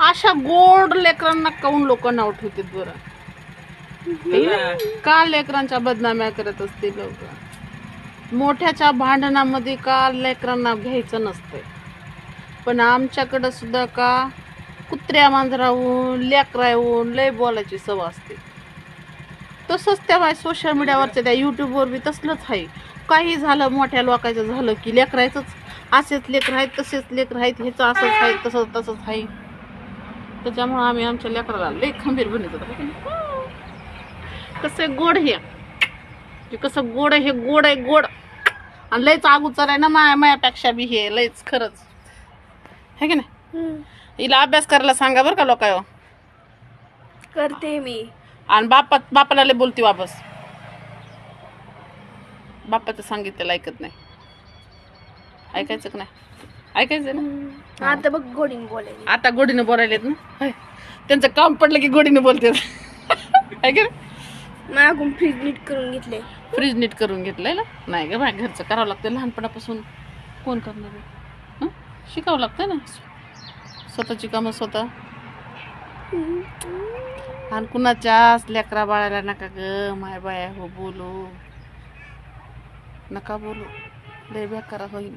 अशा गोड लेकरांना काऊन लोक नाव ठेवतात बरं? का लेकरांच्या बदनाम्या करत असते लोक? मोठ्याच्या भांडणामध्ये का लेकरांना घ्यायचं नसतंय, पण आमच्याकडं सुद्धा का कुत्र्या मांजराहून लेकराहून लय बोलायची सवय असते. तसंच त्या सोशल मीडियावरच्या त्या युट्यूबवर बी तसलंच आहे. काही झालं मोठ्या लोकांचं झालं की लेकरायचंच, असेच लेकर आहेत तसेच लेकर आहेत, ह्याचं असंच आहे तसंच आहे. त्याच्यामुळं आम्ही आमच्या लेकराला लय खंबीर बनवत होतो. कसं गोड हे कसं गोड आहे, हे गोड आहे गोड, आणि लयच अगोदर आहे ना मायापेक्षा बी हे लयच खरंच है की नाही. हिला अभ्यास करायला सांगा बरं का लोकांना. करते मी. आणि बापाला लय बोलती वापस. बापाचं सांगितलेलं ऐकत नाही. ऐकायचं का नाही? ऐकायचं ना. आता बघ गोडीने बोलायला. आता गोडीने बोलायलेत ना. होय. त्यांचं काम पडलं की गोडीने बोलतात. ऐक मागून फ्रीज नीट करून घेतले. फ्रीज नीट करून घेतलंय ना. नाही ग बाय, घरचं करावं लागतं. लहानपणापासून कोण करणार आहे? शिकावं लागतं ना स्वतःची कामं स्वतः. आणि कुणाच्याच लेकरा बाळाला नका ग माय बाया हो बोलू, नका बोलू, लय बेकार होईल.